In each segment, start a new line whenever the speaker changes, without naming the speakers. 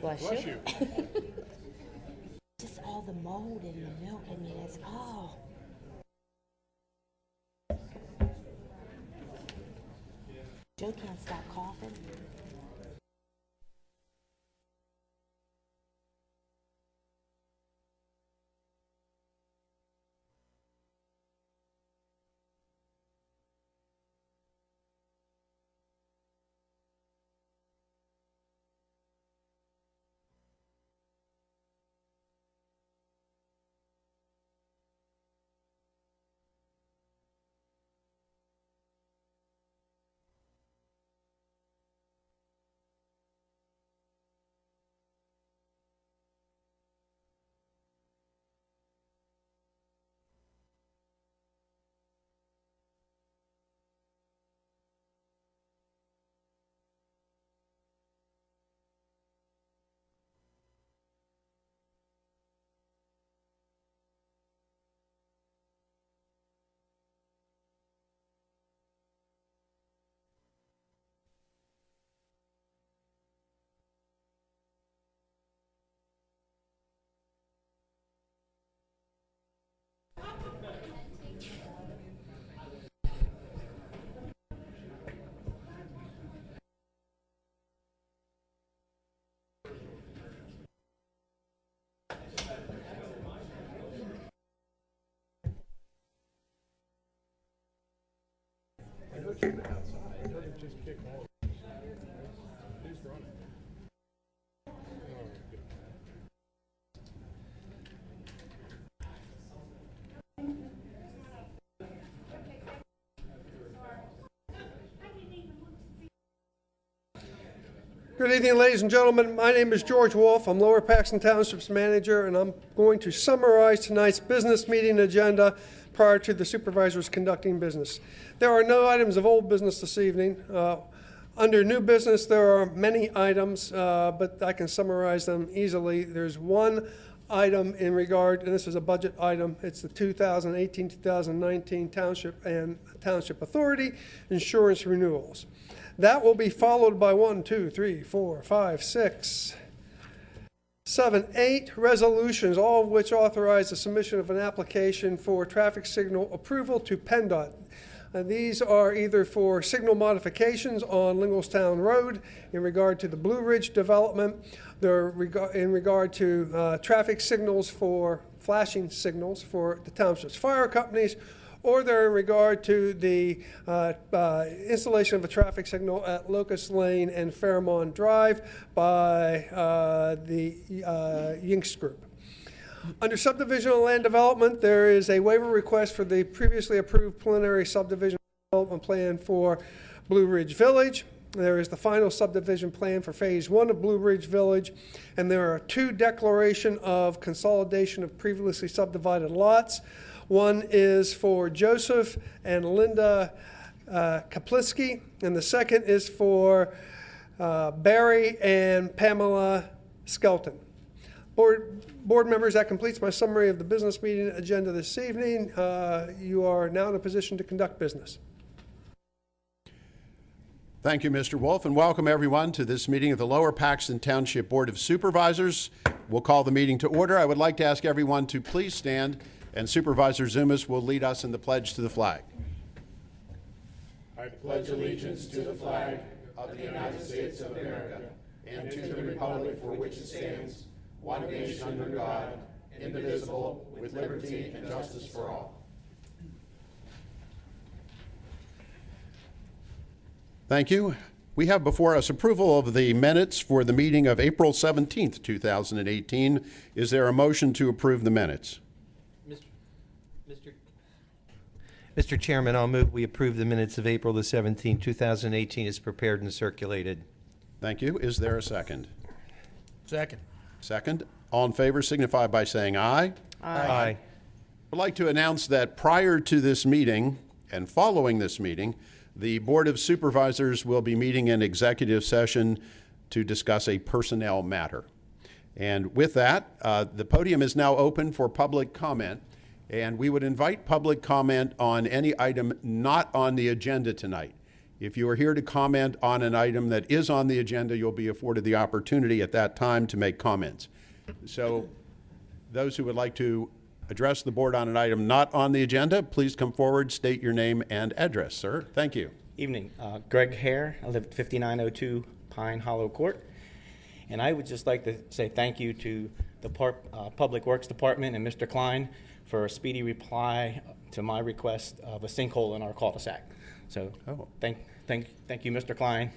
Bless you.
Just all the mold in the milk. I mean, it's all. Joe can't stop coughing.
Good evening, ladies and gentlemen. My name is George Wolf. I'm Lower Paxton Township's manager, and I'm going to summarize tonight's business meeting agenda prior to the supervisors conducting business. There are no items of old business this evening. Under new business, there are many items, but I can summarize them easily. There's one item in regard, and this is a budget item. It's the 2018-2019 Township and Township Authority insurance renewals. That will be followed by 1, 2, 3, 4, 5, 6, 7, 8 resolutions, all of which authorize the submission of an application for traffic signal approval to PennDOT. These are either for signal modifications on Linglestown Road in regard to the Blue Ridge development. They're in regard to traffic signals for flashing signals for the township's fire companies, or they're in regard to the installation of a traffic signal at Locust Lane and Fairmont Drive by the Yinks Group. Under subdivision and land development, there is a waiver request for the previously approved preliminary subdivision development plan for Blue Ridge Village. There is the final subdivision plan for Phase 1 of Blue Ridge Village, and there are 2 declaration of consolidation of previously subdivided lots. One is for Joseph and Linda Kapliski, and the second is for Barry and Pamela Skelton. Board members, that completes my summary of the business meeting agenda this evening. You are now in a position to conduct business.
Thank you, Mr. Wolf, and welcome everyone to this meeting of the Lower Paxton Township Board of Supervisors. We'll call the meeting to order. I would like to ask everyone to please stand, and Supervisor Zumas will lead us in the pledge to the flag.
I pledge allegiance to the flag of the United States of America and to the republic for which it stands, one nation under God, indivisible, with liberty and justice for all.
Thank you. We have before us approval of the minutes for the meeting of April 17th, 2018. Is there a motion to approve the minutes?
Mr. Chairman, I'll move we approve the minutes of April the 17th, 2018 as prepared and circulated.
Thank you. Is there a second?
Second.
Second. All in favor signify by saying aye.
Aye.
I'd like to announce that prior to this meeting and following this meeting, the Board of Supervisors will be meeting in executive session to discuss a personnel matter. And with that, the podium is now open for public comment, and we would invite public comment on any item not on the agenda tonight. If you are here to comment on an item that is on the agenda, you'll be afforded the opportunity at that time to make comments. So those who would like to address the board on an item not on the agenda, please come forward, state your name and address, sir. Thank you.
Evening. Greg Hare. I live at 5902 Pine Hollow Court. And I would just like to say thank you to the Public Works Department and Mr. Klein for a speedy reply to my request of a sinkhole in our cul-de-sac. So thank you, Mr. Klein.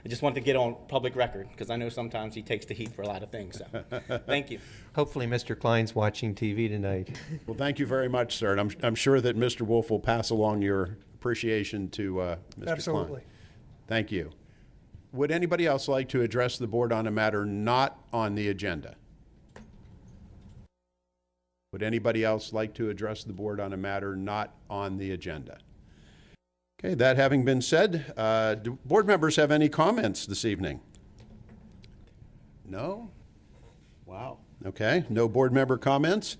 I just wanted to get on public record because I know sometimes he takes the heat for a lot of things. So thank you.
Hopefully, Mr. Klein's watching TV tonight.
Well, thank you very much, sir. And I'm sure that Mr. Wolf will pass along your appreciation to Mr.
Absolutely.
Klein. Thank you. Would anybody else like to address the board on a matter not on the agenda? Would anybody else like to address the board on a matter not on the agenda? Okay, that having been said, do board members have any comments this evening? No? Wow. Okay, no board member comments.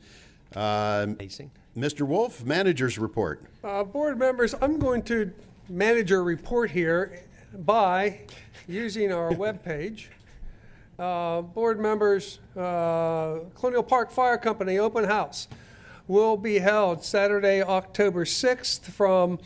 Amazing.
Mr. Wolf, manager's report.
Board members, I'm going to manage a report here by using our webpage. Board members, Colonial Park Fire Company open house will be held Saturday, October 6th from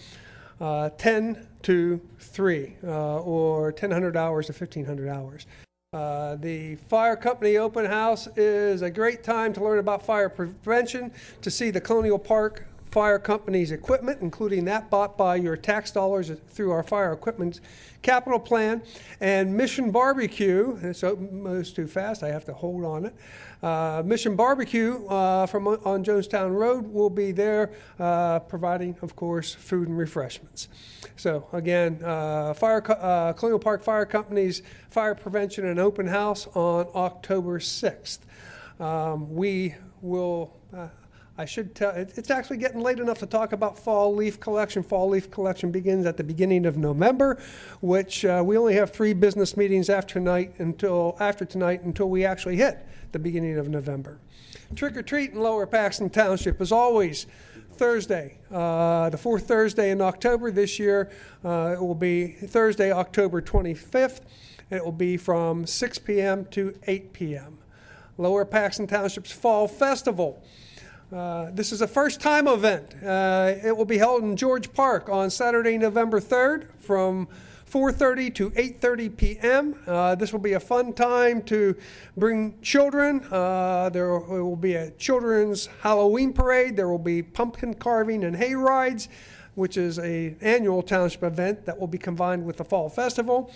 10 to 3, or 1,000 hours to 1,500 hours. The fire company open house is a great time to learn about fire prevention, to see the Colonial Park Fire Company's equipment, including that bought by your tax dollars through our fire equipment capital plan, and Mission Barbecue. It's moves too fast, I have to hold on it. Mission Barbecue from on Jonestown Road will be there providing, of course, food and refreshments. So again, Colonial Park Fire Company's fire prevention and open house on October 6th. We will I should tell, it's actually getting late enough to talk about fall leaf collection. Fall leaf collection begins at the beginning of November, which we only have 3 business meetings after tonight until we actually hit the beginning of November. Trick or treat in Lower Paxton Township is always Thursday, the 4th Thursday in October. This year it will be Thursday, October 25th. It will be from 6 p.m. to 8 p.m. Lower Paxton Township's Fall Festival. This is a first-time event. It will be held in George Park on Saturday, November 3rd from 4:30 to 8:30 p.m. This will be a fun time to bring children. There will be a children's Halloween parade. There will be pumpkin carving and hay rides, which is an annual township event that will be combined with the Fall Festival.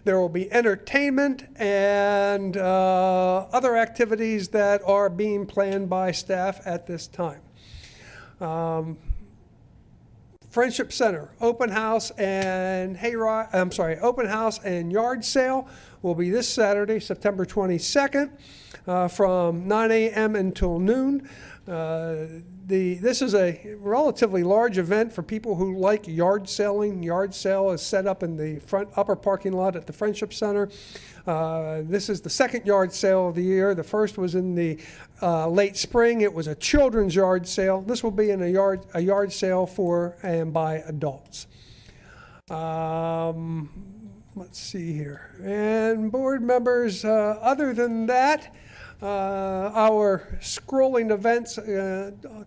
There will be entertainment and other activities that are being planned by staff at this time. Friendship Center open house and open house and yard sale will be this Saturday, September 22nd, from 9 a.m. until noon. This is a relatively large event for people who like yard selling. Yard sale is set up in the front upper parking lot at the Friendship Center. This is the second yard sale of the year. The first was in the late spring. It was a children's yard sale. This will be in a yard sale for and by adults. Let's see here. And board members, other than that, our scrolling events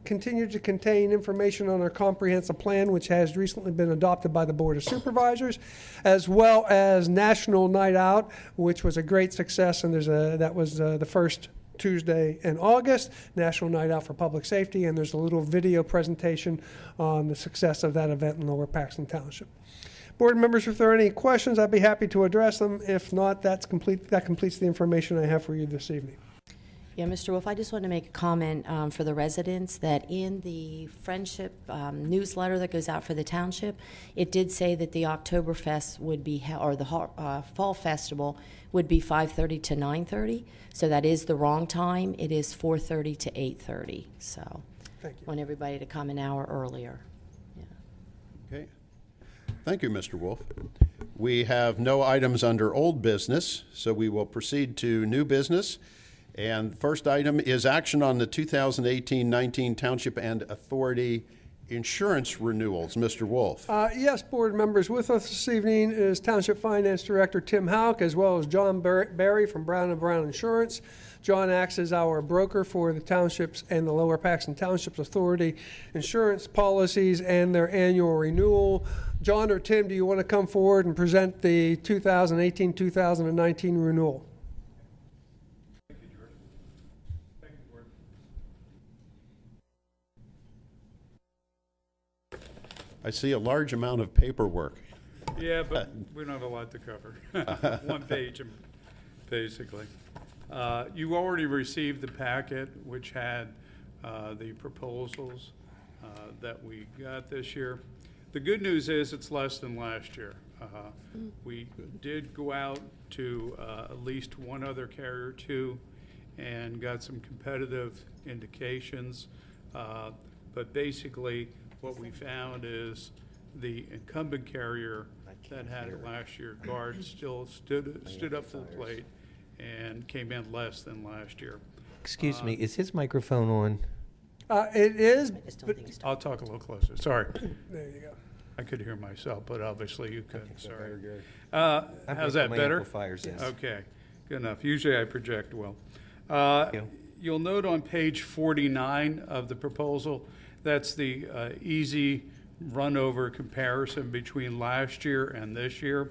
continue to contain information on our comprehensive plan, which has recently been adopted by the Board of Supervisors, as well as National Night Out, which was a great success, and that was the first Tuesday in August, National Night Out for Public Safety, and there's a little video presentation on the success of that event in Lower Paxton Township. Board members, if there are any questions, I'd be happy to address them. If not, that completes the information I have for you this evening.
Yeah, Mr. Wolf, I just want to make a comment for the residents that in the Friendship newsletter that goes out for the township, it did say that the Oktoberfest would be, or the Fall Festival would be 5:30 to 9:30. So that is the wrong time. It is 4:30 to 8:30. So
Thank you.
want everybody to come an hour earlier. Yeah.
Okay. Thank you, Mr. Wolf. We have no items under old business, so we will proceed to new business. And the first item is action on the 2018-19 Township and Authority insurance renewals. Mr. Wolf.
Yes, board members, with us this evening is Township Finance Director Tim Houck, as well as John Barry from Brown & Brown Insurance. John acts as our broker for the townships and the Lower Paxton Townships Authority insurance policies and their annual renewal. John or Tim, do you want to come forward and present the 2018-2019 renewal?
I see a large amount of paperwork.
Yeah, but we don't have a lot to cover. One page, basically. You already received the packet, which had the proposals that we got this year. The good news is it's less than last year. We did go out to at least one other carrier, too, and got some competitive indications. But basically, what we found is the incumbent carrier that had it last year, Guard, still stood up to the plate and came in less than last year.
Excuse me, is his microphone on?
It is,
I just don't
but,
think it's.
I'll talk a little closer. Sorry,
there you go.
I could hear myself, but obviously you couldn't. Sorry.
I'm
How's
gonna
that
put my
better?
amplifiers in.
Okay, good enough. Usually I project well.
you.
You'll note on page 49 of the proposal, that's the easy run-over comparison between last year and this year.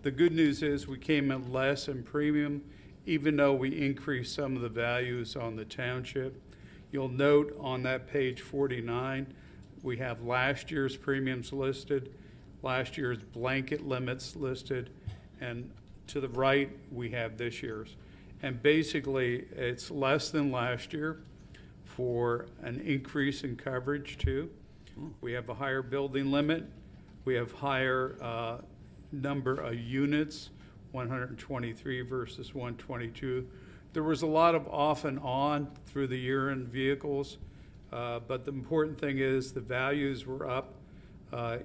The good news is we came in less in premium, even though we increased some of the values on the township. You'll note on that page 49, we have last year's premiums listed, last year's blanket limits listed, and to the right, we have this year's. And basically, it's less than last year for an increase in coverage too. We have a higher building limit. We have higher number of units, 123 versus 122. There was a lot of off and on through the year in vehicles, but the important thing is the values were up.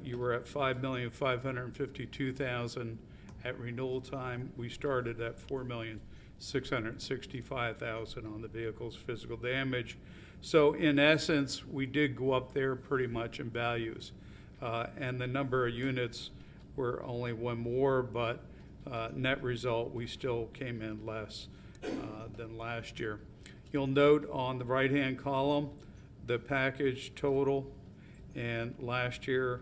You were at $5,552,000 at renewal time. We started at $4,665,000 on the vehicle's physical damage. So in essence, we did go up there pretty much in values. And the number of units were only one more, but net result, we still came in less than last year. You'll note on the right-hand column, the package total, and last year,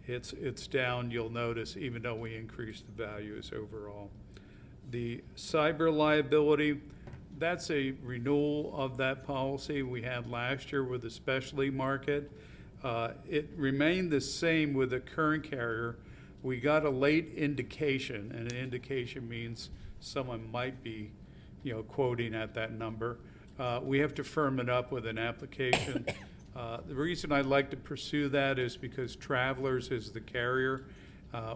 it's down, you'll notice, even though we increased the values overall. The cyber liability, that's a renewal of that policy we had last year with the specialty market. It remained the same with the current carrier. We got a late indication, and an indication means someone might be, quoting at that number. We have to firm it up with an application. The reason I'd like to pursue that is because Travelers is the carrier.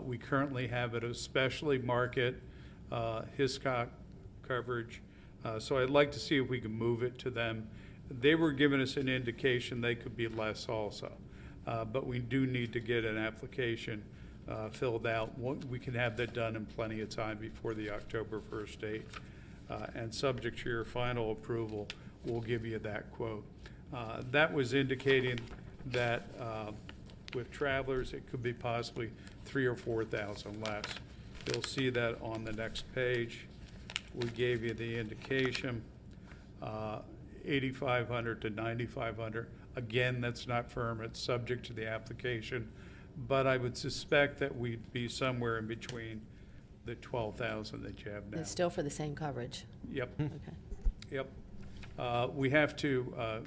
We currently have it a specialty market, Hiscox coverage. So I'd like to see if we can move it to them. They were giving us an indication they could be less also. But we do need to get an application filled out. We can have that done in plenty of time before the October 1st date. And subject to your final approval, we'll give you that quote. That was indicating that with Travelers, it could be possibly $3,000 or $4,000 less. You'll see that on the next page. We gave you the indication, 8,500 to 9,500. Again, that's not firm, it's subject to the application, but I would suspect that we'd be somewhere in between the 12,000 that you have now.
It's still for the same coverage.
Yep,
Okay.
yep. We have to,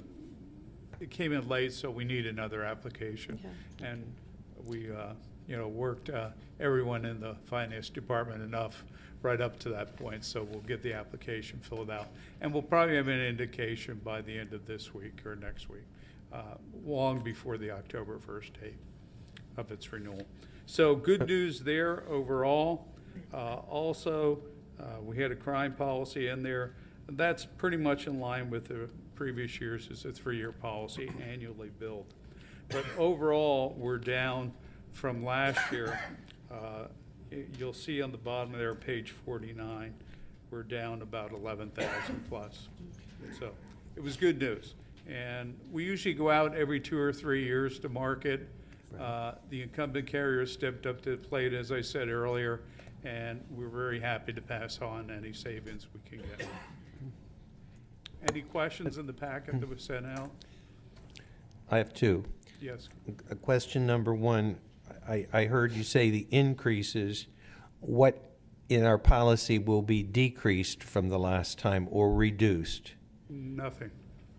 it came in late, so we need another application.
Okay.
And we, worked everyone in the finance department enough right up to that point, so we'll get the application filled out. And we'll probably have an indication by the end of this week or next week, long before the October 1st date of its renewal. So good news there overall. Also, we had a crime policy in there. That's pretty much in line with the previous years. It's a 3-year policy, annually billed. But overall, we're down from last year. You'll see on the bottom there, page 49, we're down about 11,000 plus. So it was good news. And we usually go out every 2 or 3 years to market. The incumbent carrier stepped up to the plate, as I said earlier, and we're very happy to pass on any savings we can get. Any questions in the packet that was sent out?
I have two.
Yes.
Question number one, I heard you say the increases, what in our policy will be decreased from the last time or reduced?
Nothing.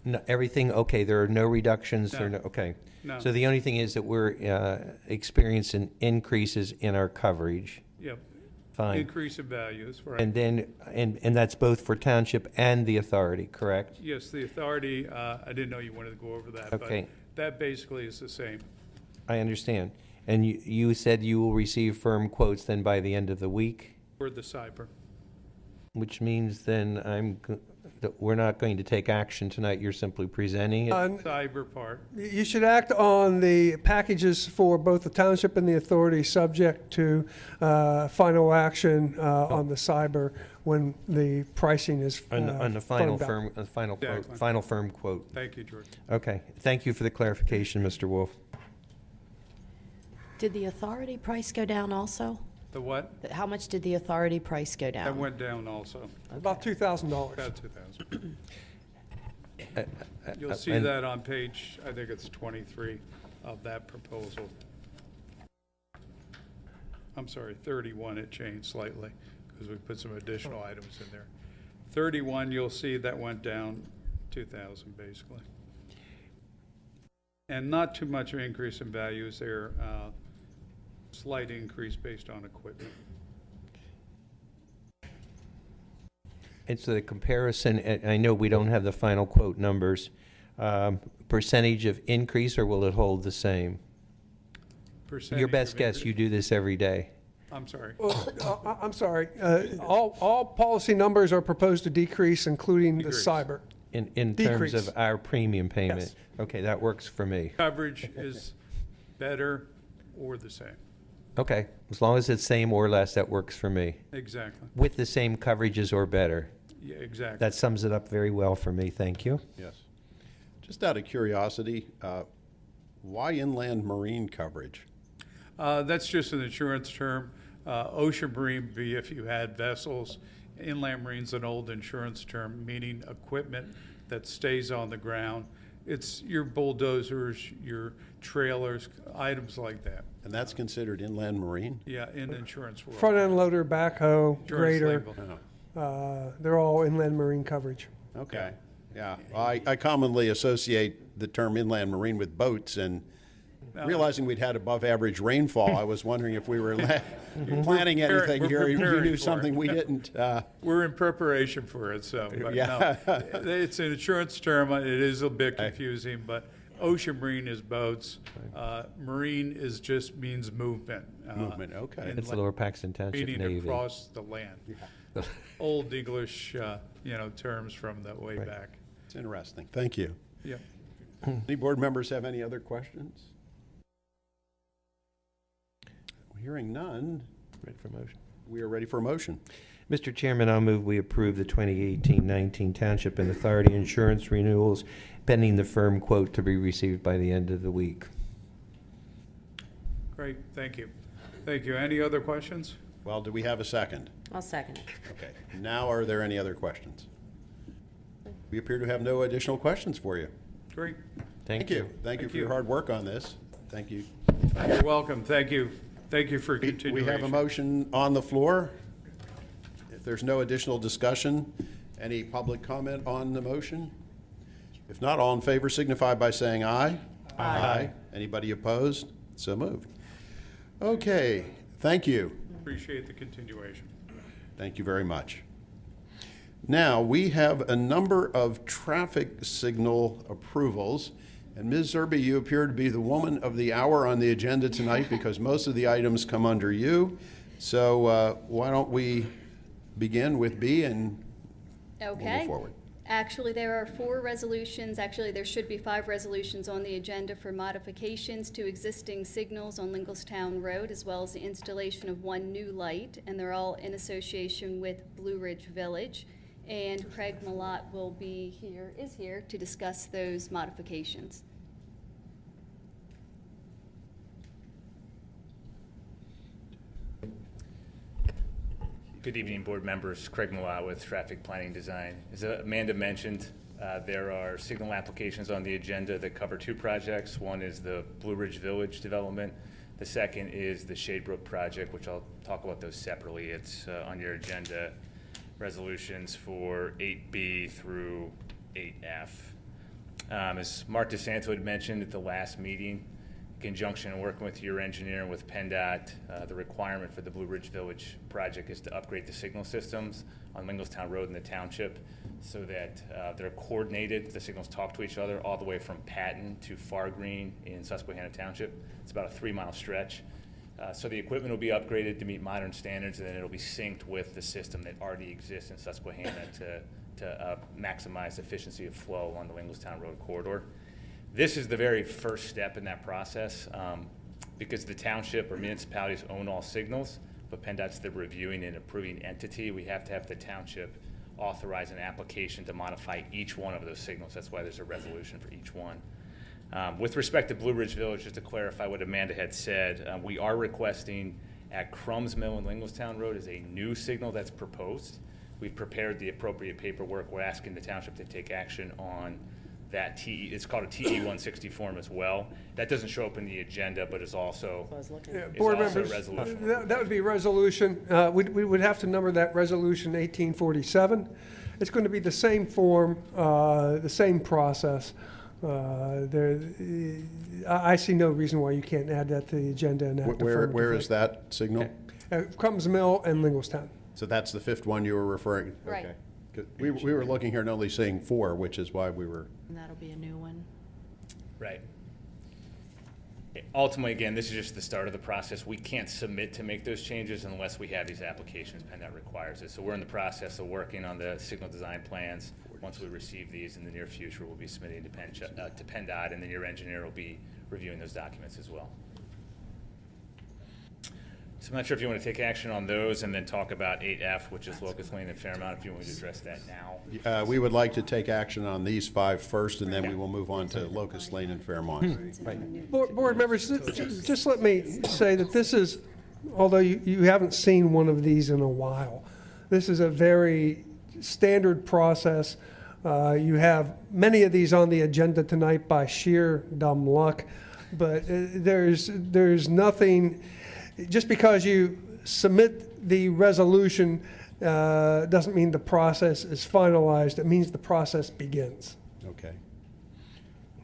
No, everything, okay, there are no reductions?
No.
Okay.
No.
So the only thing is that we're experiencing increases in our coverage.
Yep.
Fine.
Increase in values, right?
And then, and that's both for township and the authority, correct?
Yes, the authority, I didn't know you wanted to go over that, but
Okay.
that basically is the same.
I understand. And you said you will receive firm quotes then by the end of the week,
For the cyber.
which means then that we're not going to take action tonight, you're simply presenting it?
Cyber part.
You should act on the packages for both the township and the authority, subject to final action on the cyber when the pricing is
On the final
firmed out.
final quote,
Exactly.
final firm quote.
Thank you, George.
Okay, thank you for the clarification, Mr. Wolf.
Did the authority price go down also?
The what?
How much did the authority price go down?
That went down also,
About $2,000.
about 2,000.
Uh,
You'll see
and-
that on page, I think it's 23 of that proposal. I'm sorry, 31, it changed slightly because we put some additional items in there. 31, you'll see that went down 2,000 basically. And not too much of an increase in values there, slight increase based on equipment.
And so the comparison, and I know we don't have the final quote numbers, percentage of increase, or will it hold the same?
Percentage
Your
of
best guess,
increase-
you do this every day.
I'm sorry.
I'm sorry. All policy numbers are proposed to decrease, including the
Decrease.
cyber.
In terms
Decrease.
of our premium payment?
Yes.
Okay, that works for me.
Coverage is better or the same.
Okay, as long as it's same or less, that works for me.
Exactly.
With the same coverages or better.
Yeah, exactly.
That sums it up very well for me, thank you.
Yes. Just out of curiosity, why inland marine coverage?
That's just an insurance term. Ocean marine would be if you had vessels. Inland marine's an old insurance term, meaning equipment that stays on the ground. It's your bulldozers, your trailers, items like that.
And that's considered inland marine?
Yeah, in the insurance world.
Front-end loader, backhoe,
Insurance
grader,
label.
they're all inland marine coverage.
Okay, yeah. I commonly associate the term inland marine with boats, and realizing we'd had above-average rainfall, I was wondering if we were planning anything here.
we're
You
preparing
knew
for
something
it.
we didn't.
We're in preparation for it, so, but
Yeah.
no. It's an insurance term. It is a bit confusing, but ocean marine is boats. Marine is just means movement.
Movement, okay.
inland-
It's Lower Paxton Township
Meaning
Navy.
across the land. Old English, terms from the way
Right.
back.
It's interesting. Thank you.
Yeah.
Any board members have any other questions? Hearing none,
Ready for motion?
we are ready for a motion.
Mr. Chairman, I'll move we approve the 2018-19 Township and Authority insurance renewals pending the firm quote to be received by the end of the week.
Great, thank you. Thank you. Any other questions?
Well, do we have a second?
I'll second it.
Okay. Now, are there any other questions? We appear to have no additional questions for you.
Great.
Thank you. Thank you
Thank
for your
you.
hard work on this. Thank you.
You're welcome. Thank you. Thank you for
We
continuation.
have a motion on the floor. If there's no additional discussion, any public comment on the motion? If not, all in favor signify by saying aye. Aye. Anybody opposed? So moved. Okay, thank you.
Appreciate the continuation.
Thank you very much. Now, we have a number of traffic signal approvals. And Ms. Zerby, you appear to be the woman of the hour on the agenda tonight because most of the items come under you. So why don't we begin with B and we'll
Okay.
move forward.
Actually, there are 4 resolutions. Actually, there should be 5 resolutions on the agenda for modifications to existing signals on Lincolnstown Road, as well as the installation of 1 new light, and they're all in association with Blue Ridge Village. and Craig Malat is here to discuss those modifications.
Good evening, board members. Craig Malat with Traffic Planning Design. As Amanda mentioned, there are signal applications on the agenda that cover two projects. One is the Blue Ridge Village development. The second is the Shadebrook project, which I'll talk about those separately. It's on your agenda, resolutions for 8B through 8F. As Mark DeSanto had mentioned at the last meeting, in conjunction and working with your engineer and with PennDOT, the requirement for the Blue Ridge Village project is to upgrade the signal systems on Linglestown Road in the township so that they're coordinated, the signals talk to each other all the way from Patton to Far Green in Susquehanna Township. It's about a 3-mile stretch. So the equipment will be upgraded to meet modern standards, and then it'll be synced with the system that already exists in Susquehanna to maximize efficiency of flow on the Linglestown Road corridor. This is the very first step in that process because the township or municipalities own all signals, but PennDOT's the reviewing and approving entity. We have to have the township authorize an application to modify each one of those signals. That's why there's a resolution for each one. With respect to Blue Ridge Village, just to clarify what Amanda had said, we are requesting at Crumbs Mill and Linglestown Road is a new signal that's proposed. We've prepared the appropriate paperwork. We're asking the township to take action on that TE, it's called a TE 160 form as well. That doesn't show up in the agenda, but is also,
Board
also a
members,
resolution.
that would be resolution, we would have to number that resolution 1847. It's going to be the same form, the same process. I see no reason why you can't add that to the agenda and act affirmatively.
Where is that signal?
Crumbs Mill and Linglestown.
So that's the fifth one you were referring?
Right.
Okay. Good. We were looking here and only seeing 4, which is why we were.
And that'll be a new one.
Right. Ultimately, again, this is just the start of the process. We can't submit to make those changes unless we have these applications. PennDOT requires it. So we're in the process of working on the signal design plans. Once we receive these in the near future, we'll be submitting to PennDOT, and then your engineer will be reviewing those documents as well. So I'm not sure if you want to take action on those and then talk about 8F, which is Locust Lane and Fairmount, if you want to address that now.
We would like to take action on these 5 first, and then we will move on to Locust Lane and Fairmont.
Board members, just let me say that this is, although you haven't seen one of these in a while, this is a very standard process. You have many of these on the agenda tonight by sheer dumb luck, but there's nothing, just because you submit the resolution doesn't mean the process is finalized. It means the process begins.
Okay.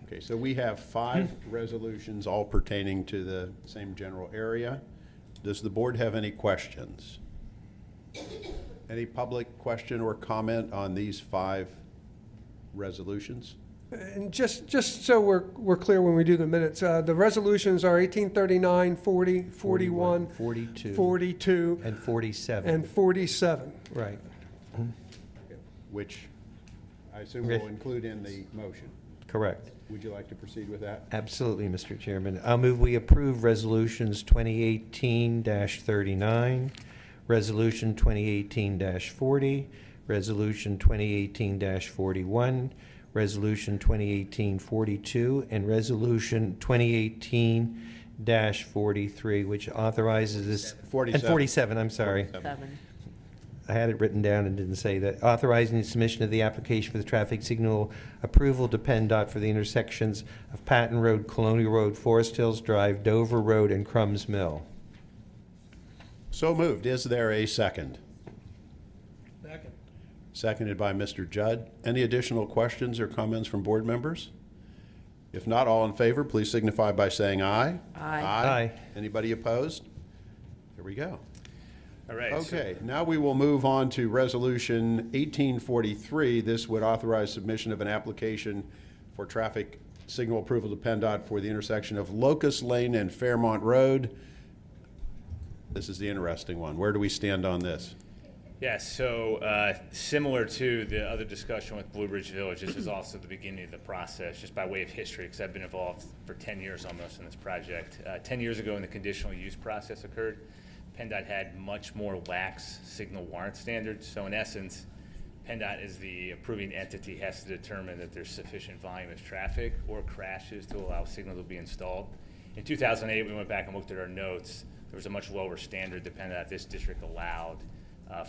Okay, so we have 5 resolutions, all pertaining to the same general area. Does the board have any questions? Any public question or comment on these 5 resolutions?
And just so we're clear when we do the minutes, the resolutions are 1839, 40, 41,
42,
42,
and 47.
and 47.
Right.
Which I assume will include in the motion.
Correct.
Would you like to proceed with that?
Absolutely, Mr. Chairman. I'll move we approve resolutions 2018-39, resolution 2018-40, resolution 2018-41, resolution 2018-42, and resolution 2018-43, which authorizes this.
47.
And 47, I'm sorry.
7.
I had it written down and didn't say that. Authorizing the submission of the application for the traffic signal approval to PennDOT for the intersections of Patton Road, Colonial Road, Forest Hills Drive, Dover Road, and Crumbs Mill.
So moved. Is there a second?
Second.
Seconded by Mr. Judd. Any additional questions or comments from board members? If not, all in favor, please signify by saying aye.
Aye.
Aye.
Anybody opposed? Here we go.
All right.
Okay, now we will move on to Resolution 1843. This would authorize submission of an application for traffic signal approval to PennDOT for the intersection of Locust Lane and Fairmont Road. This is the interesting one. Where do we stand on this?
Yes, so similar to the other discussion with Blue Ridge Village, this is also the beginning of the process, just by way of history, because I've been involved for 10 years almost in this project. 10 years ago when the conditional use process occurred, PennDOT had much more lax signal warrant standards. So in essence, PennDOT is the approving entity, has to determine that there's sufficient volume of traffic or crashes to allow signal to be installed. In 2008, we went back and looked at our notes. There was a much lower standard that PennDOT, this district, allowed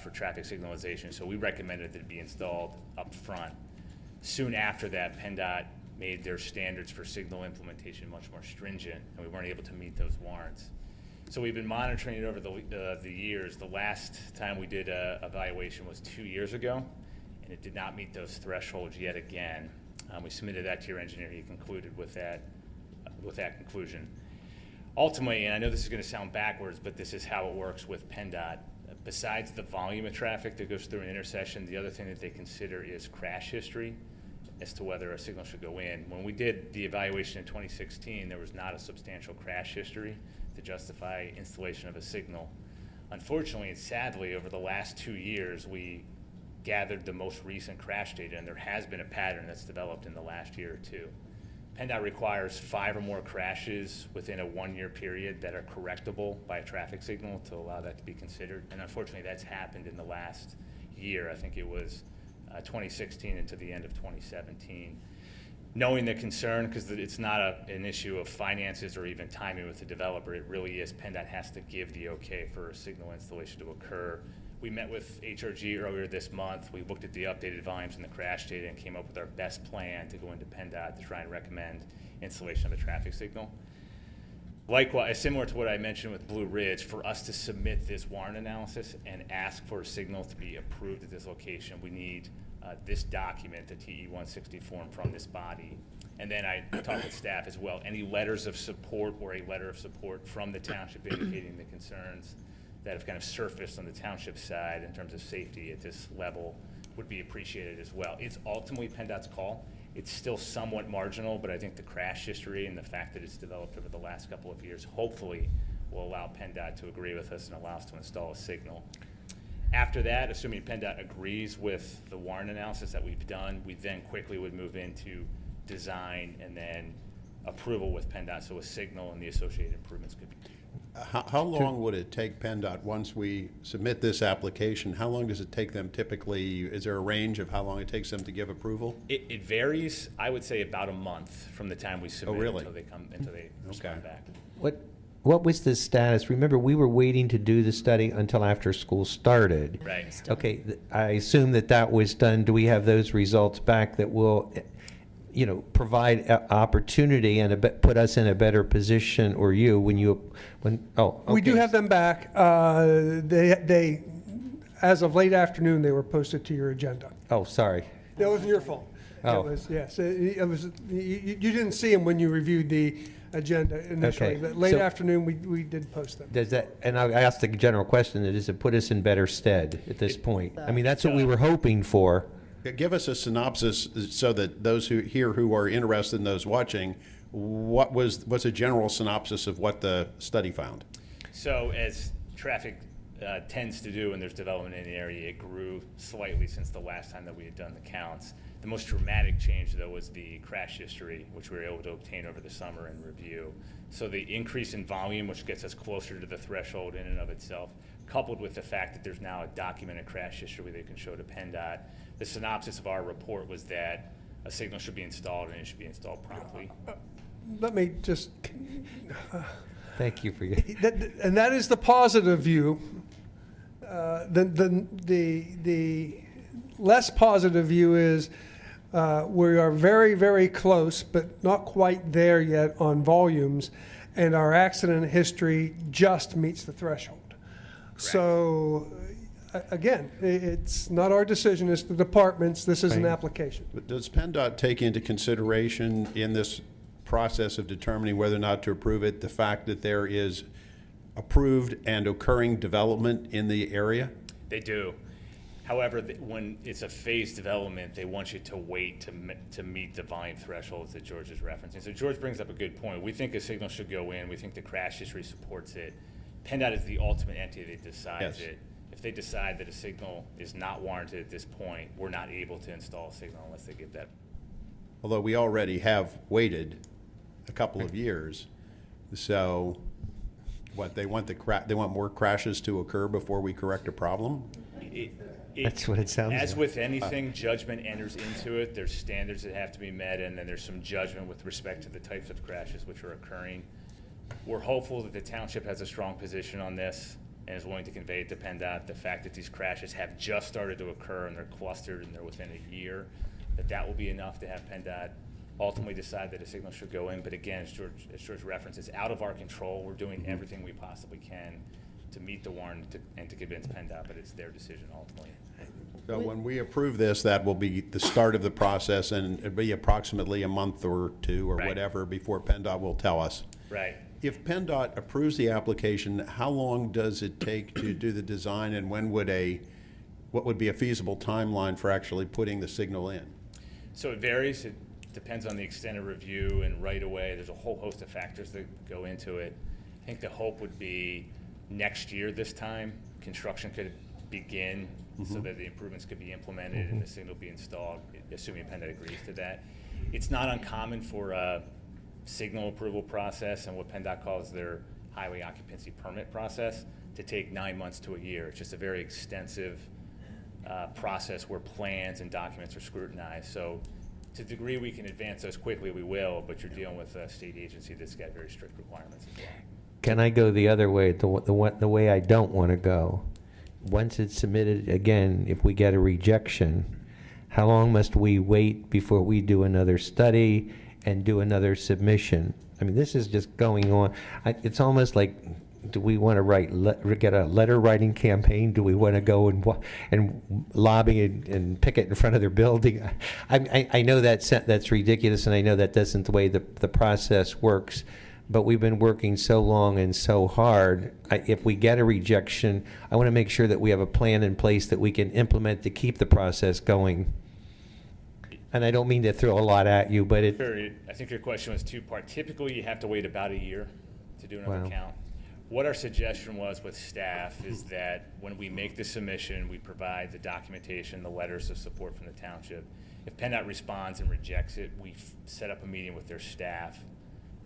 for traffic signalization, so we recommended that it be installed up front. Soon after that, PennDOT made their standards for signal implementation much more stringent, and we weren't able to meet those warrants. So we've been monitoring it over the years. The last time we did a evaluation was 2 years ago, and it did not meet those thresholds yet again. We submitted that to your engineer. He concluded with that conclusion. Ultimately, and I know this is going to sound backwards, but this is how it works with PennDOT. Besides the volume of traffic that goes through an intersection, the other thing that they consider is crash history as to whether a signal should go in. When we did the evaluation in 2016, there was not a substantial crash history to justify installation of a signal. Unfortunately and sadly, over the last 2 years, we gathered the most recent crash data, and there has been a pattern that's developed in the last year or two. PennDOT requires 5 or more crashes within a 1-year period that are correctable by a traffic signal to allow that to be considered. And unfortunately, that's happened in the last year. I think it was 2016 into the end of 2017. Knowing the concern, because it's not an issue of finances or even timing with the developer, it really is PennDOT has to give the okay for a signal installation to occur. We met with HRG earlier this month. We looked at the updated volumes and the crash data and came up with our best plan to go into PennDOT to try and recommend installation of a traffic signal. Likewise, similar to what I mentioned with Blue Ridge, for us to submit this warrant analysis and ask for a signal to be approved at this location, we need this document, the TE-160 form from this body. And then I talked with staff as well. Any letters of support or a letter of support from the township indicating the concerns that have kind of surfaced on the township side in terms of safety at this level would be appreciated as well. It's ultimately PennDOT's call. It's still somewhat marginal, but I think the crash history and the fact that it's developed over the last couple of years hopefully will allow PennDOT to agree with us and allow us to install a signal. After that, assuming PennDOT agrees with the warrant analysis that we've done, we then quickly would move into design and then approval with PennDOT, so a signal and the associated improvements could be.
How long would it take PennDOT, once we submit this application, how long does it take them typically? Is there a range of how long it takes them to give approval?
It varies. I would say about a month from the time we submit
really?
until they respond back.
What was the status? Remember, we were waiting to do the study until after school started.
Right.
Okay, I assume that was done. Do we have those results back that will, provide opportunity and put us in a better position, or
We do have them back. They, as of late afternoon, they were posted to your agenda.
Oh, sorry.
That wasn't your fault.
Oh.
It was, yes. It was, you didn't see them when you reviewed the agenda initially,
Okay.
but late
So-
afternoon, we did post them.
Does that, and I asked the general question, does it put us in better stead at this point? I mean, that's what we were hoping for.
Give us a synopsis so that those who are interested in those watching, what's a general synopsis of what the study found?
So as traffic tends to do when there's development in the area, it grew slightly since the last time that we had done the counts. The most dramatic change, though, was the crash history, which we were able to obtain over the summer and review. So the increase in volume, which gets us closer to the threshold in and of itself, coupled with the fact that there's now a documented crash history they can show to PennDOT. The synopsis of our report was that a signal should be installed and it should be installed promptly.
Let me just,
Thank you for your.
and that is the positive view. The less positive view is we are very, very close, but not quite there yet on volumes, and our accident history just meets the threshold. So, again, it's not our decision, it's the department's. This is an
Right.
application.
But does PennDOT take into consideration in this process of determining whether or not to approve it the fact that there is approved and occurring development in the area?
They do. However, when it's a phased development, they want you to wait to meet the volume thresholds that George is referencing. So George brings up a good point. We think a signal should go in. We think the crash history supports it. PennDOT is the ultimate entity that decides
Yes.
it. If they decide that a signal is not warranted at this point, we're not able to install a signal unless they give that.
Although we already have waited a couple of years, so they want more crashes to occur before we correct a problem?
That's what it sounds
As
like.
with anything, judgment enters into it. There's standards that have to be met, and then there's some judgment with respect to the types of crashes which are occurring. We're hopeful that the township has a strong position on this and is willing to convey it to PennDOT. The fact that these crashes have just started to occur and they're clustered and they're within a year, that will be enough to have PennDOT ultimately decide that a signal should go in. But again, as George referenced, it's out of our control. We're doing everything we possibly can to meet the warrant and to convince PennDOT, but it's their decision ultimately.
So when we approve this, that will be the start of the process, and it'll be approximately a month or two or
Right.
whatever before PennDOT will tell us.
Right.
If PennDOT approves the application, how long does it take to do the design, and what would be a feasible timeline for actually putting the signal in?
So it varies. It depends on the extent of review and right away. There's a whole host of factors that go into it. I think the hope would be next year this time, construction could begin so that the improvements could be implemented and the signal be installed, assuming PennDOT agrees to that. It's not uncommon for a signal approval process and what PennDOT calls their highway occupancy permit process to take 9 months to a year. It's just a very extensive process where plans and documents are scrutinized. So to the degree we can advance those quickly, we will, but you're dealing with a state agency that's got very strict requirements as well.
Can I go the other way, the way I don't want to go? Once it's submitted, again, if we get a rejection, how long must we wait before we do another study and do another submission? I mean, this is just going on. It's almost like, do we want to get a letter writing campaign? Do we want to go and lobby and picket in front of their building? I know that's ridiculous, and I know that isn't the way the process works. But we've been working so long and so hard. If we get a rejection, I want to make sure that we have a plan in place that we can implement to keep the process going. And I don't mean to throw a lot at you, but
Sure, I think your question was two-part. Typically, you have to wait about a year to do another
Wow.
count. What our suggestion was with staff is that when we make the submission, we provide the documentation, the letters of support from the township. If PennDOT responds and rejects it, we set up a meeting with their staff,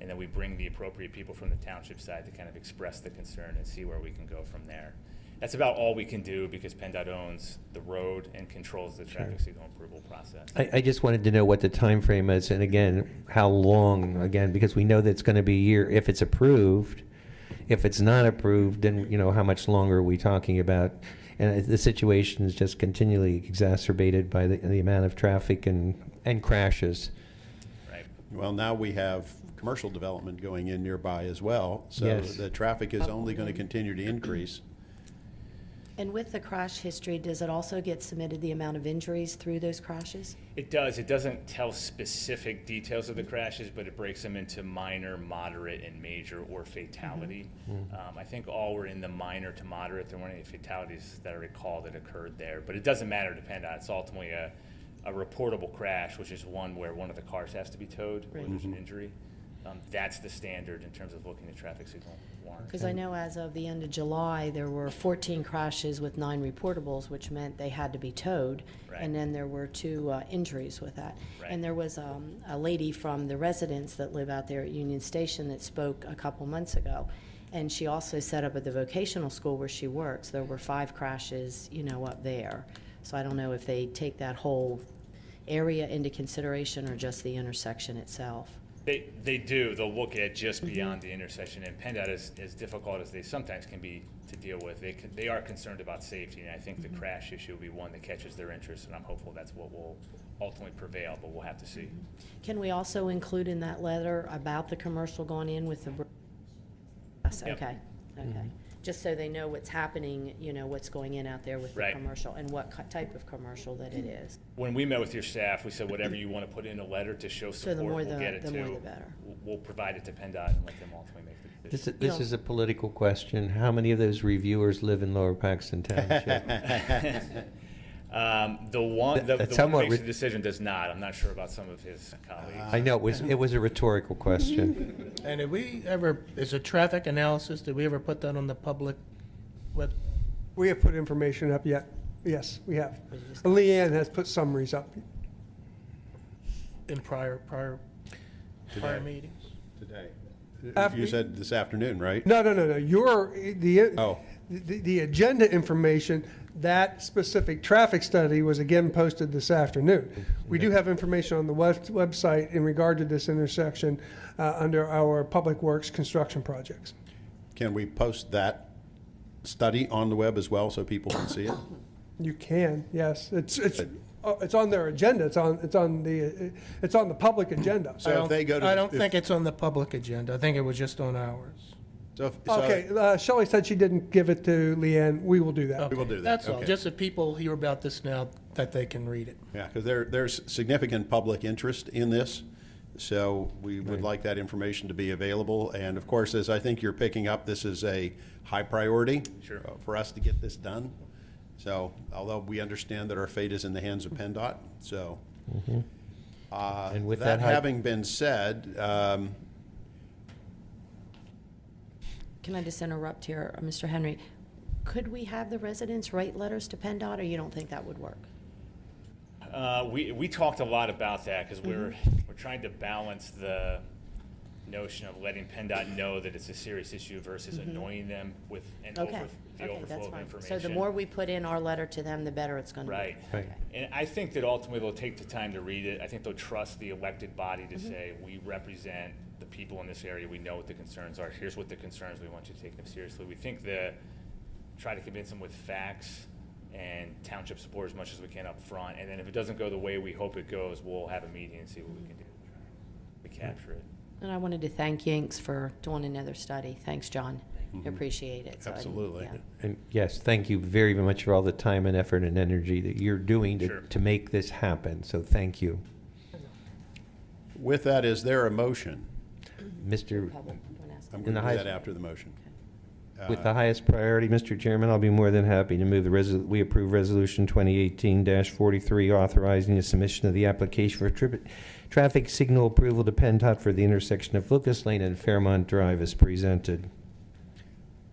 and then we bring the appropriate people from the township side to kind of express the concern and see where we can go from there. That's about all we can do because PennDOT owns the road and controls the traffic signal approval process.
I just wanted to know what the time frame is, and again, how long, again, because we know that it's going to be a year if it's approved. If it's not approved, then, how much longer are we talking about? And the situation is just continually exacerbated by the amount of traffic and
Right.
crashes.
Well, now we have commercial development going in nearby as well, so
Yes.
the traffic is only going to continue to increase.
And with the crash history, does it also get submitted the amount of injuries through those crashes?
It does. It doesn't tell specific details of the crashes, but it breaks them into minor, moderate, and major or fatality. I think all were in the minor to moderate. There weren't any fatalities that I recall that occurred there, but it doesn't matter to PennDOT. It's ultimately a reportable crash, which is one where one of the cars has to be towed or there's an injury. That's the standard in terms of looking at traffic signal warrants.
Because I know as of the end of July, there were 14 crashes with 9 reportables, which meant they had to be towed.
Right.
And then there were 2 injuries with that.
Right.
And there was a lady from the residents that live out there at Union Station that spoke a couple months ago. And she also said up at the vocational school where she works, there were 5 crashes, up there. So I don't know if they take that whole area into consideration or just the intersection itself.
They do. They'll look at just beyond the intersection, and PennDOT is as difficult as they sometimes can be to deal with. They are concerned about safety, and I think the crash issue will be one that catches their interest, and I'm hopeful that's what will ultimately prevail, but we'll have to see.
Can we also include in that letter about the commercial going in with the? Yes,
Yep.
okay. Just so they know what's happening, what's going in out there with the
Right.
commercial and what type of commercial that it is.
When we met with your staff, we said whatever you want to put in a letter to show
So the
support,
more
we'll get it
the
to.
more the better.
We'll provide it to PennDOT and let them ultimately make the decision.
This is a political question. How many of those reviewers live in Lower Paxton Township?
The one that
somewhat
makes the decision does not. I'm not sure about some of his colleagues.
I know it was a rhetorical question.
And did we ever, is a traffic analysis, did we ever put that on the public web?
We have put information up yet. Yes, we have. Leanne has put summaries up.
In prior meetings?
Today.
After-
You said this afternoon, right?
No.
Oh.
the agenda information, that specific traffic study was again posted this afternoon. We do have information on the website in regard to this intersection under our Public Works construction projects.
Can we post that study on the web as well so people can see it?
You can, yes. It's on their agenda. It's on the public agenda.
So if they go to.
I don't think it's on the public agenda. I think it was just on ours.
Okay, Shelley said she didn't give it to Leanne. We will do that.
We will do that.
That's all.
Okay.
Just if people hear about this now, that they can read it.
Yeah, because there's significant public interest in this, so we would like that information to be available. And of course, as I think you're picking up, this is a high priority for us to get this done. So, although we understand that our fate is in the hands of PennDOT, so.
And with
That
that high-
having been said,
Can I just interrupt here, Mr. Henry? Could we have the residents write letters to PennDOT, or you don't think that would work?
We talked a lot about that because we're trying to balance the notion of letting PennDOT know that it's a serious issue versus annoying them with the
Okay,
overflow
that's
of
fine.
information.
So the more we put in our letter to them, the better it's gonna be.
Right.
Right.
And I think that ultimately they'll take the time to read it. I think they'll trust the elected body to say, we represent the people in this area. We know what the concerns are. Here's what the concerns. We want you to take them seriously. We think try to convince them with facts and township support as much as we can up front. And then if it doesn't go the way we hope it goes, we'll have a meeting and see what we can do to capture it.
And I wanted to thank Yinks for doing another study. Thanks, John. Appreciate it. So I-
Absolutely.
yeah.
And yes, thank you very much for all the time and effort and energy that you're doing
Sure.
to make this happen. So thank you.
with that, is there a motion?
Mr.
Public, you wanna ask?
I'm
In
going
the
to do
highest-
that after the motion.
With the highest priority, Mr. Chairman, I'll be more than happy to move we approve Resolution 2018-43, authorizing the submission of the application for traffic signal approval to PennDOT for the intersection of Lucas Lane and Fairmont Drive as presented.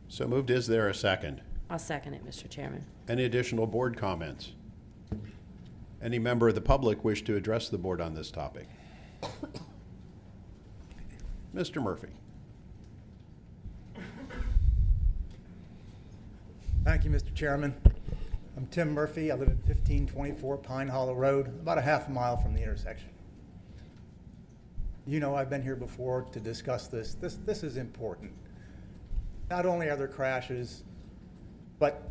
So moved. Is there a second?
I'll second it, Mr. Chairman.
Any additional board comments? Any member of the public wish to address the board on this topic? Mr. Murphy.
Thank you, Mr. Chairman. I'm Tim Murphy. I live at 1524 Pine Hollow Road, about a half a mile from the intersection. You know, I've been here before to discuss this. This is important. Not only are there crashes, but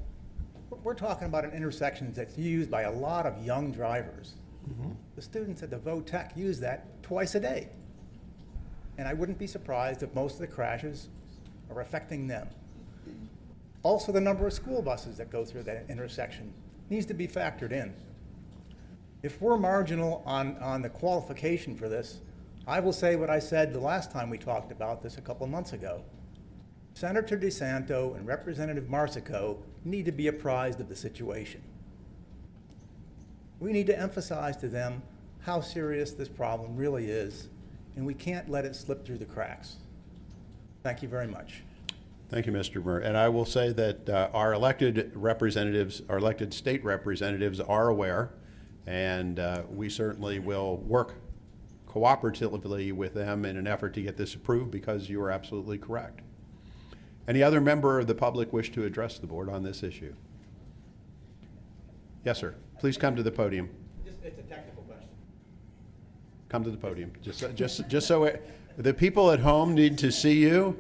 we're talking about an intersection that's used by a lot of young drivers. The students at the VOTEC use that twice a day. And I wouldn't be surprised if most of the crashes are affecting them. Also, the number of school buses that go through that intersection needs to be factored in. If we're marginal on the qualification for this, I will say what I said the last time we talked about this a couple of months ago. Senator DeSanto and Representative Marsico need to be apprised of the situation. We need to emphasize to them how serious this problem really is, and we can't let it slip through the cracks. Thank you very much.
Thank you, Mr. Murray. And I will say that our elected representatives, our elected state representatives are aware, and we certainly will work cooperatively with them in an effort to get this approved, because you are absolutely correct. Any other member of the public wish to address the board on this issue? Yes, sir. Please come to the podium.
It's a technical question.
Come to the podium. Just so the people at home need to see you.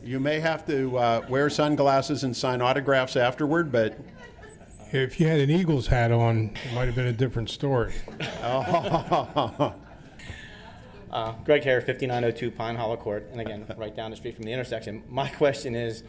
You may have to wear sunglasses and sign autographs afterward, but
If you had an Eagles hat on, it might have been a different story.
Greg Hare, 5902 Pine Hollow Court, and again, right down the street from the intersection. My question is,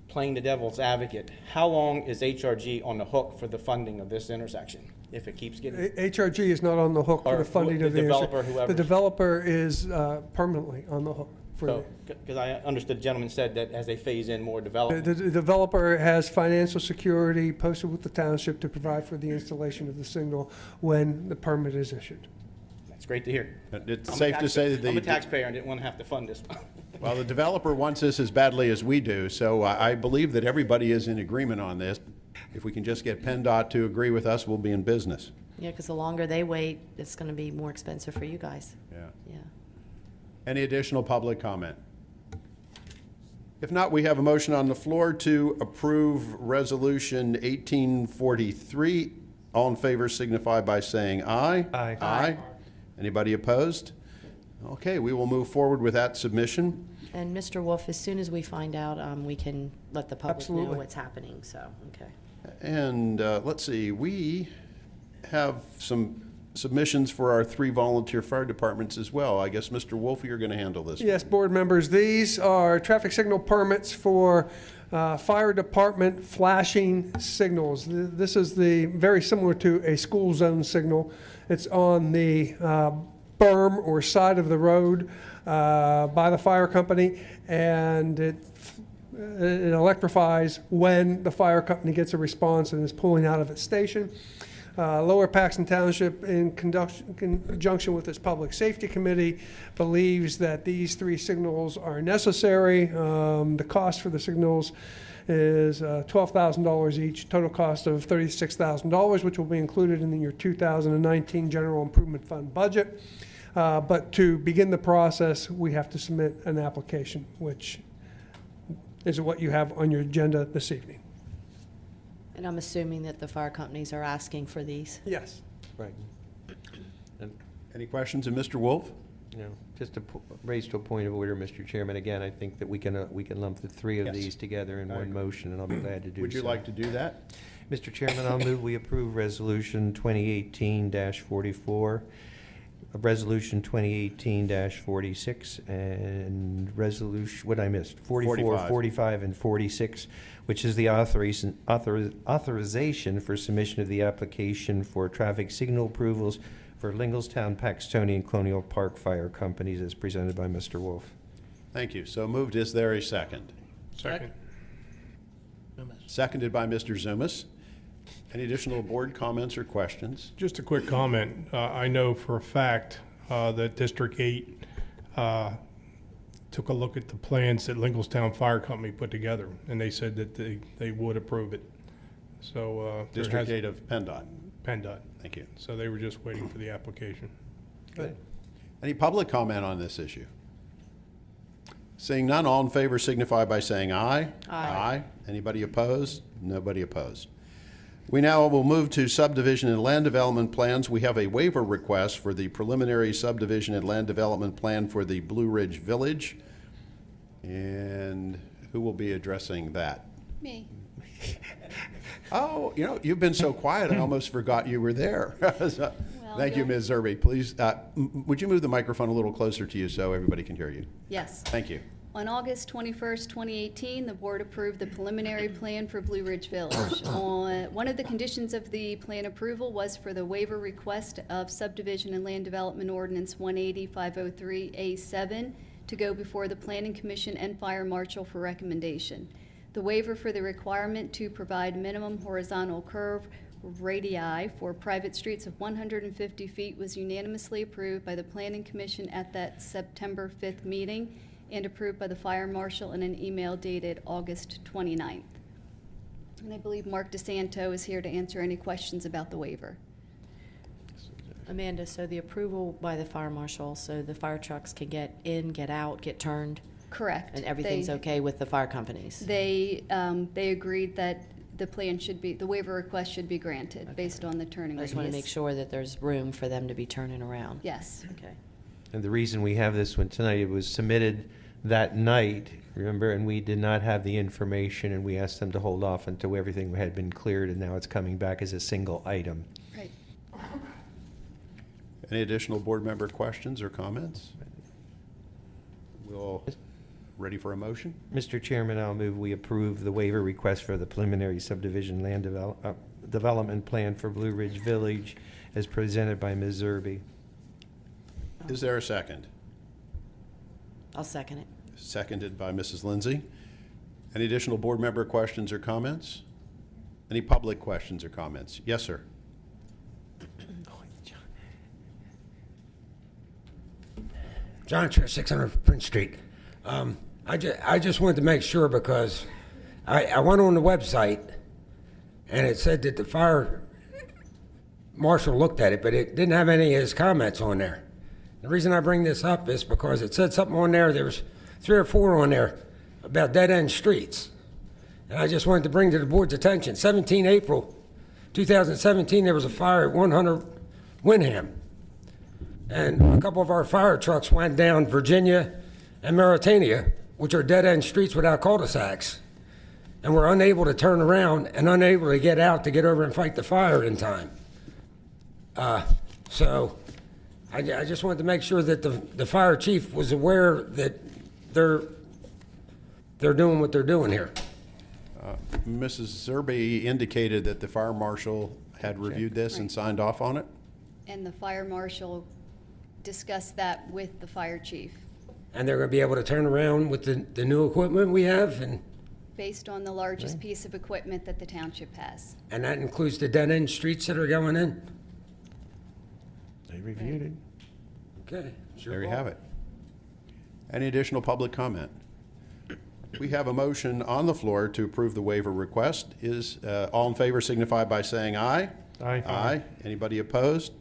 playing the devil's advocate, how long is HRG on the hook for the funding of this intersection if it keeps getting?
HRG is not on the hook for
Or
the funding
the
of the
developer,
intersection.
whoever.
The developer is permanently on the hook for
So, because I understood the gentleman said that as they phase in more development.
The developer has financial security posted with the township to provide for the installation of the signal when the permit is issued.
That's great to hear.
it's
I'm a
safe to say that
I'm a
the,
taxpayer and didn't want to have to fund this.
well, the developer wants this as badly as we do, so I believe that everybody is in agreement on this. If we can just get PennDOT to agree with us, we'll be in business.
Yeah, because the longer they wait, it's going to be more expensive for you guys.
Yeah.
Yeah.
Any additional public comment? If not, we have a motion on the floor to approve Resolution 1843. All in favor signify by saying aye.
Aye.
Aye. Anybody opposed? Okay, we will move forward with that submission.
And Mr. Wolf, as soon as we find out, we can let the public know
Absolutely.
what's happening, so, okay.
And let's see, we have some submissions for our 3 volunteer fire departments as well. I guess, Mr. Wolf, you're going to handle this.
Yes, board members, these are traffic signal permits for fire department flashing signals. This is very similar to a school zone signal. It's on the berm or side of the road by the fire company, and it electrifies when the fire company gets a response and is pulling out of its station. Lower Paxton Township, in conjunction with its Public Safety Committee, believes that these 3 signals are necessary. The cost for the signals is $12,000 each, total cost of $36,000, which will be included in your 2019 General Improvement Fund budget. But to begin the process, we have to submit an application, which is what you have on your agenda this evening.
And I'm assuming that the fire companies are asking for these.
Yes.
Right. And,
Any questions of Mr. Wolf?
just to raise to a point of order, Mr. Chairman, again, I think that we can lump the 3 of
Yes.
these together in one motion, and I'll be glad to do so.
Would you like to do that?
Mr. Chairman, I'll move we approve Resolution 2018-44, Resolution 2018-46, and Resolution, what I missed? 44,
45.
45, and 46, which is the authorization for submission of the application for traffic signal approvals for Linglestown, Paxtonian, and Colonial Park Fire Companies as presented by Mr. Wolf.
Thank you. So moved. Is there a second?
Second.
Seconded by Mr. Zumas. Any additional board comments or questions?
Just a quick comment. I know for a fact that District 8 took a look at the plans that Linglestown Fire Company put together, and they said that they would approve it. So
District 8 of PennDOT.
PennDOT.
Thank you.
So they were just waiting for the application.
Good. Any public comment on this issue? Seeing none, all in favor signify by saying aye.
Aye.
Anybody opposed? Nobody opposed. We now will move to subdivision and land development plans. We have a waiver request for the preliminary subdivision and land development plan for the Blue Ridge Village. And who will be addressing that?
Me.
Oh, you've been so quiet, I almost forgot you were there. So, thank you, Ms. Zerbe. Please, would you move the microphone a little closer to you so everybody can hear you?
Yes.
Thank you.
On August 21st, 2018, the board approved the preliminary plan for Blue Ridge Village. One of the conditions of the plan approval was for the waiver request of subdivision and land development ordinance 180-503A7 to go before the Planning Commission and Fire Marshal for recommendation. The waiver for the requirement to provide minimum horizontal curve radii for private streets of 150 feet was unanimously approved by the Planning Commission at that September 5th meeting and approved by the Fire Marshal in an email dated August 29th. And I believe Mark DeSanto is here to answer any questions about the waiver.
Amanda, so the approval by the fire marshal, so the fire trucks can get in, get out, get turned,
Correct.
and everything's okay with the fire companies?
They agreed that the plan should be, the waiver request should be granted based on the turning
I
radius.
just want to make sure that there's room for them to be turning around.
Yes.
Okay.
And the reason we have this one tonight, it was submitted that night, remember, and we did not have the information, and we asked them to hold off until everything had been cleared, and now it's coming back as a single item.
Right.
Any additional board member questions or comments? We'll, ready for a motion?
Mr. Chairman, I'll move we approve the waiver request for the preliminary subdivision land development plan for Blue Ridge Village as presented by Ms. Zerbe.
Is there a second?
I'll second it.
Seconded by Mrs. Lindsay. Any additional board member questions or comments? Any public questions or comments? Yes, sir.
John Chair, 600 Prince Street. I just wanted to make sure because I went on the website and it said that the fire marshal looked at it, but it didn't have any of his comments on there. The reason I bring this up is because it said something on there, there was 3 or 4 on there about dead-end streets. And I just wanted to bring to the board's attention, 17 April 2017, there was a fire at 100 Wyndham. And a couple of our fire trucks went down Virginia and Mauritania, which are dead-end streets without cul-de-sacs, and were unable to turn around and unable to get out to get over and fight the fire in time. So I just wanted to make sure that the fire chief was aware that they're doing what they're doing here.
Mrs. Zerby indicated that the fire marshal had reviewed this and signed off on it.
And the fire marshal discussed that with the fire chief.
And they're going to be able to turn around with the new equipment we have, and
Based on the largest piece of equipment that the township has.
that includes the dead-end streets that are going in?
They reviewed it.
Okay. sure
There you
will.
have it. Any additional public comment? We have a motion on the floor to approve the waiver request. Is all in favor signify by saying aye.
Aye.
Aye. Anybody opposed?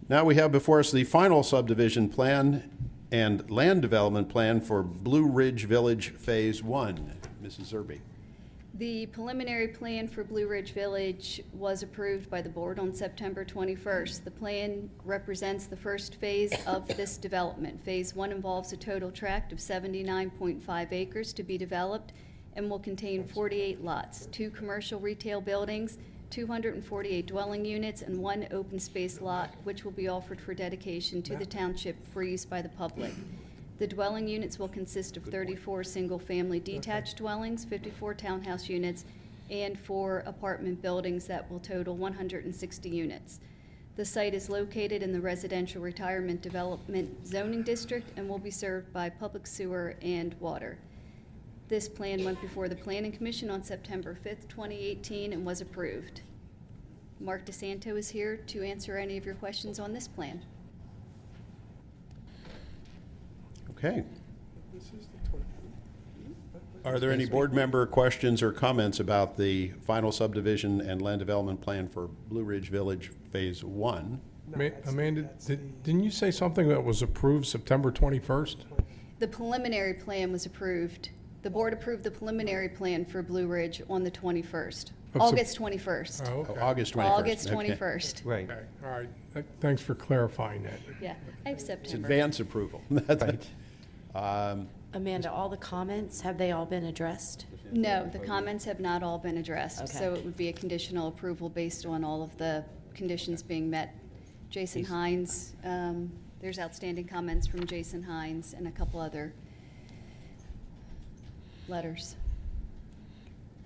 Now we have before us the final subdivision plan and land development plan for Blue Ridge Village Phase 1. Mrs. Zerby.
The preliminary plan for Blue Ridge Village was approved by the board on September 21st. The plan represents the first phase of this development. Phase 1 involves a total tract of 79.5 acres to be developed and will contain 48 lots, 2 commercial retail buildings, 248 dwelling units, and 1 open space lot, which will be offered for dedication to the township for use by the public. The dwelling units will consist of 34 single-family detached dwellings, 54 townhouse units, and 4 apartment buildings that will total 160 units. The site is located in the Residential Retirement Development Zoning District and will be served by public sewer and water. This plan went before the Planning Commission on September 5th, 2018, and was approved. Mark DeSanto is here to answer any of your questions on this plan.
Okay. Are there any board member questions or comments about the final subdivision and land development plan for Blue Ridge Village Phase 1?
Amanda, didn't you say something that was approved September 21st?
The preliminary plan was approved. The board approved the preliminary plan for Blue Ridge on the 21st, August 21st.
Oh, okay.
August 21st.
August
Okay.
21st.
Right.
Okay, all right. Thanks for clarifying that.
Yeah, I have
It's
September.
advance approval. That's-
Amanda, all the comments, have they all been addressed?
No, the comments have not all been addressed,
Okay.
so it would be a conditional approval based on all of the conditions being met. Jason Hines, there's outstanding comments from Jason Hines and a couple other letters.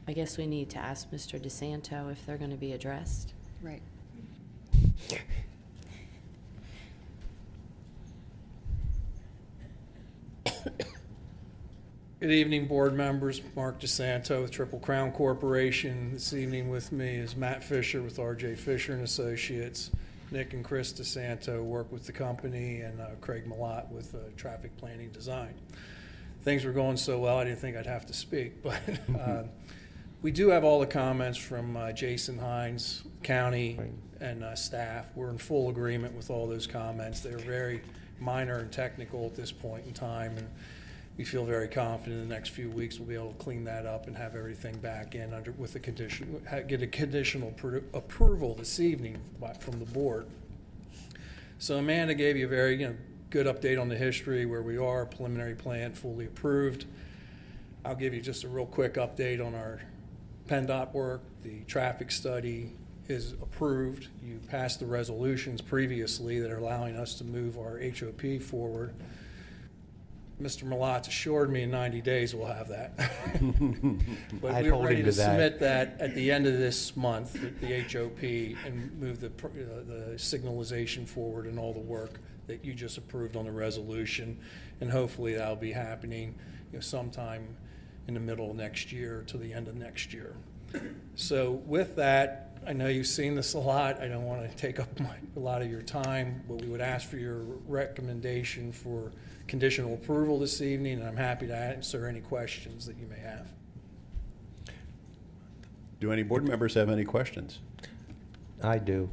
I guess we need to ask Mr. DeSanto if they're going to be addressed.
Right.
Good evening, board members. Mark DeSanto with Triple Crown Corporation. This evening with me is Matt Fisher with RJ Fisher and Associates. Nick and Chris DeSanto work with the company, and Craig Malott with Traffic Planning Design. Things were going so well, I didn't think I'd have to speak, but we do have all the comments from Jason Hines, county, and staff. We're in full agreement with all those comments. They're very minor and technical at this point in time, and we feel very confident in the next few weeks we'll be able to clean that up and have everything back in under with the condition, get a conditional approval this evening from the board. So Amanda gave you a very good update on the history, where we are, preliminary plan fully approved. I'll give you just a real quick update on our PennDOT work. The traffic study is approved. You passed the resolutions previously that are allowing us to move our HOP forward. Mr. Malott assured me in 90 days we'll have that. But
I'd
we're
hold
ready
him
to
to that.
submit that at the end of this month, the HOP, and move the signalization forward and all the work that you just approved on the resolution. And hopefully that'll be happening sometime in the middle of next year to the end of next year. So with that, I know you've seen this a lot. I don't want to take up a lot of your time, but we would ask for your recommendation for conditional approval this evening, and I'm happy to answer any questions that you may have.
Do any board members have any questions?
I do.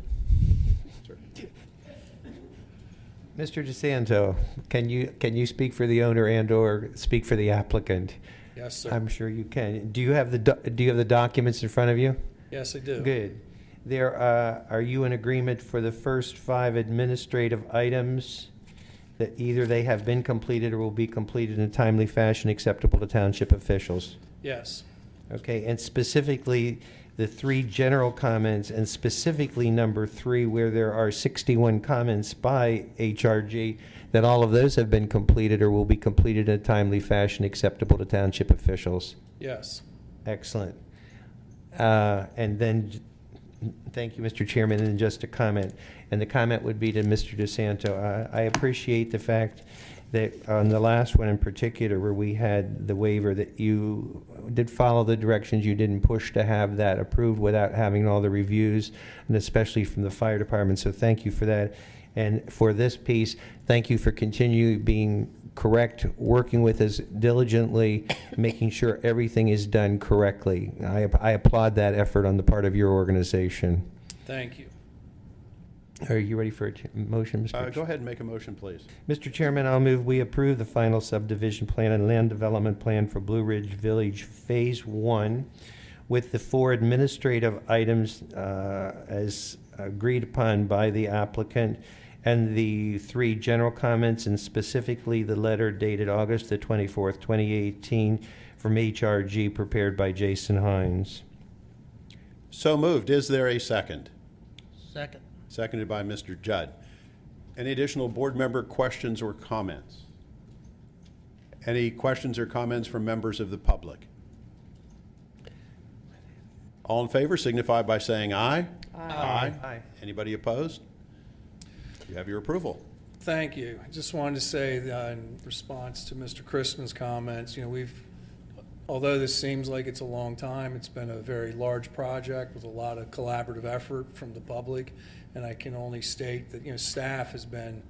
Mr. DeSanto, can you speak for the owner and/or speak for the applicant?
Yes, sir.
I'm sure you can. Do you have the documents in front of you?
Yes, I do.
Good. Are you in agreement for the first 5 administrative items that either they have been completed or will be completed in a timely fashion acceptable to township officials?
Yes.
Okay, and specifically the 3 general comments, and specifically number 3, where there are 61 comments by HRG, that all of those have been completed or will be completed in a timely fashion acceptable to township officials?
Yes.
Excellent. And then, thank you, Mr. Chairman, and just a comment. And the comment would be to Mr. DeSanto. I appreciate the fact that on the last one in particular, where we had the waiver, that you did follow the directions. You didn't push to have that approved without having all the reviews, and especially from the fire department. So thank you for that. And for this piece, thank you for continuing being correct, working with us diligently, making sure everything is done correctly. I applaud that effort on the part of your organization.
Thank you.
Are you ready for a motion, Mr.
Go ahead and make a motion, please.
Mr. Chairman, I'll move we approve the final subdivision plan and land development plan for Blue Ridge Village Phase 1 with the 4 administrative items as agreed upon by the applicant, and the 3 general comments, and specifically the letter dated August the 24th, 2018 from HRG prepared by Jason Hines.
So moved. Is there a second?
Second.
Seconded by Mr. Judd. Any additional board member questions or comments? Any questions or comments from members of the public? All in favor signify by saying aye. Aye.
Aye.
Anybody opposed? You have your approval.
Thank you. I just wanted to say that in response to Mr. Christman's comments, although this seems like it's a long time, it's been a very large project with a lot of collaborative effort from the public, and I can only state that, staff has been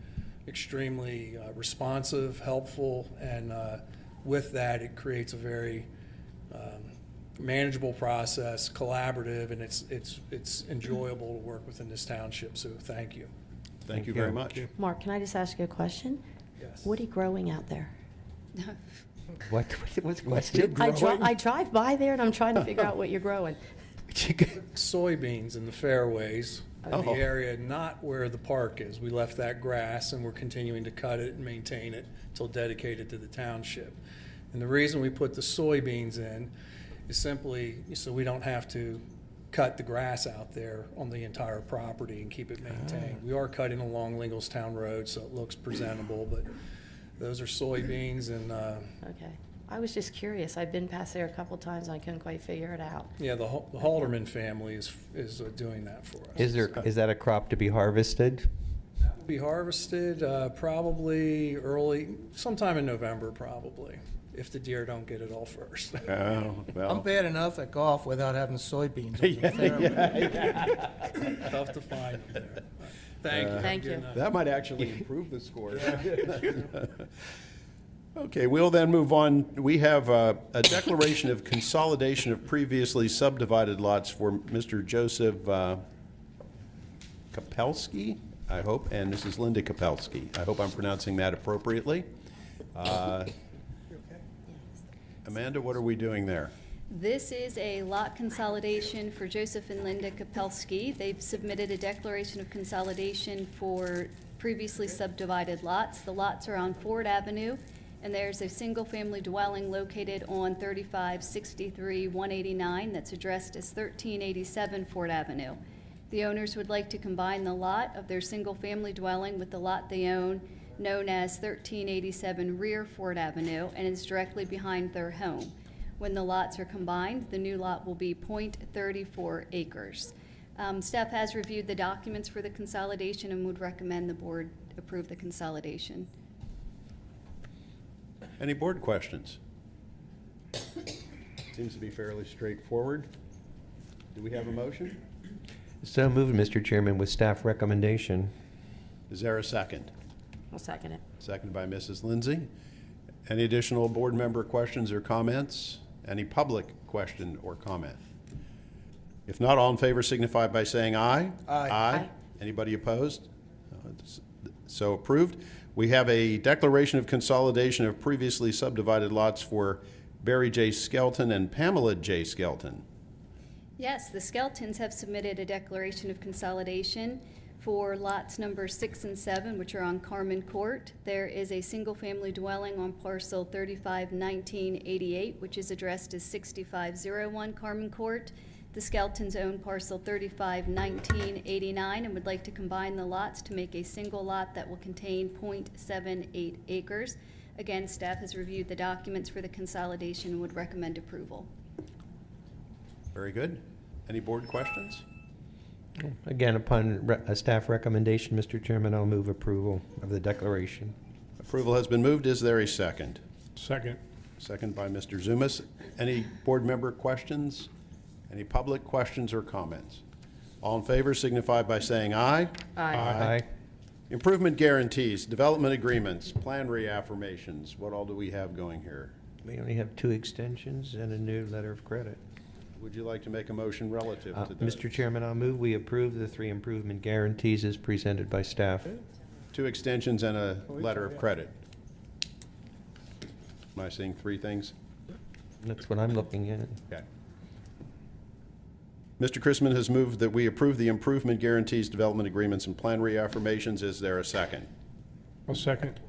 extremely responsive, helpful, and with that, it creates a very manageable process, collaborative, and it's enjoyable to work within this township, so thank you.
Thank you very much.
Mark, can I just ask you a question?
Yes.
What are you growing out there?
What's the question?
I drive by there and I'm trying to figure out what you're growing.
Soybeans in the fairways, in
Oh.
the area not where the park is. We left that grass and we're continuing to cut it and maintain it till dedicated to the township. And the reason we put the soybeans in is simply so we don't have to cut the grass out there on the entire property and keep it maintained. We are cutting along Linglestown Road so it looks presentable, but those are soybeans and
Okay. I was just curious. I've been past there a couple times and I couldn't quite figure it out.
yeah, the Halderman family is doing that for us.
Is that a crop to be harvested?
Will be harvested probably sometime in November, probably, if the deer don't get it all first.
Oh,
I'm
well.
bad enough at golf without having soybeans. on the fairway.
Tough to find them there. Thank you.
Thank
Good
you.
night.
That might actually improve the score. Okay, we'll then move on. We have a declaration of consolidation of previously subdivided lots for Mr. Joseph Kapelski, I hope, and Mrs. Linda Kapelski. I hope I'm pronouncing that appropriately. Amanda, what are we doing there?
This is a lot consolidation for Joseph and Linda Kapelski. They've submitted a declaration of consolidation for previously subdivided lots. The lots are on Ford Avenue, and there's a single-family dwelling located on 3563-189 that's addressed as 1387 Ford Avenue. The owners would like to combine the lot of their single-family dwelling with the lot they own, known as 1387 Rear Ford Avenue, and is directly behind their home. When the lots are combined, the new lot will be .34 acres. Staff has reviewed the documents for the consolidation and would recommend the board approve the consolidation.
Any board questions? Seems to be fairly straightforward. Do we have a motion?
So moved, Mr. Chairman, with staff recommendation.
Is there a second?
I'll second it.
Seconded by Mrs. Lindsay. Any additional board member questions or comments? Any public question or comment? If not, all in favor signify by saying aye.
Aye.
Aye.
Anybody opposed? So approved. We have a declaration of consolidation of previously subdivided lots for Barry J. Skelton and Pamela J. Skelton.
Yes, the Skeltons have submitted a declaration of consolidation for lots number 6 and 7, which are on Carmen Court. There is a single-family dwelling on parcel 351988, which is addressed as 6501 Carmen Court. The Skeltons own parcel 351989 and would like to combine the lots to make a single lot that will contain .78 acres. Again, staff has reviewed the documents for the consolidation and would recommend approval.
Very good. Any board questions?
Again, upon a staff recommendation, Mr. Chairman, I'll move approval of the declaration.
Approval has been moved. Is there a second?
Second.
Second by Mr. Zumas. Any board member questions? Any public questions or comments? All in favor signify by saying aye.
Aye.
Improvement guarantees, development agreements, plan reaffirmations. What all do we have going here?
We only have 2 extensions and a new letter of credit.
Would you like to make a motion relative to this?
Mr. Chairman, I'll move we approve the 3 improvement guarantees as presented by staff.
2 extensions and a letter of credit. Am I seeing 3 things?
That's what I'm looking at.
Okay. Mr. Chrisman has moved that we approve the improvement guarantees, development agreements, and plan reaffirmations. Is there a second?
I'll second.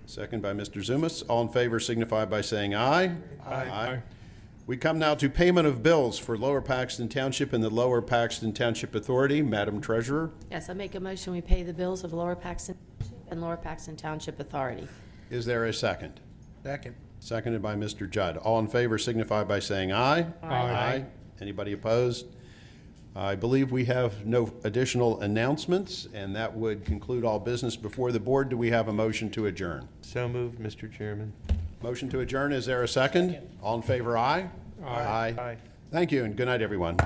Second by Mr. Zumas. All in favor signify by saying aye.
Aye.
We come now to payment of bills for Lower Paxton Township and the Lower Paxton Township Authority. Madam Treasurer,
Yes, I make a motion, we pay the bills of Lower Paxton Township and Lower Paxton Township Authority.
is there a second?
Second.
Seconded by Mr. Judd. All in favor signify by saying aye.
Aye.
Anybody opposed? I believe we have no additional announcements, and that would conclude all business before the board. Do we have a motion to adjourn?
So moved, Mr. Chairman.
Motion to adjourn, is there a second? All in favor, aye?
Aye.
Thank you, and good night, everyone.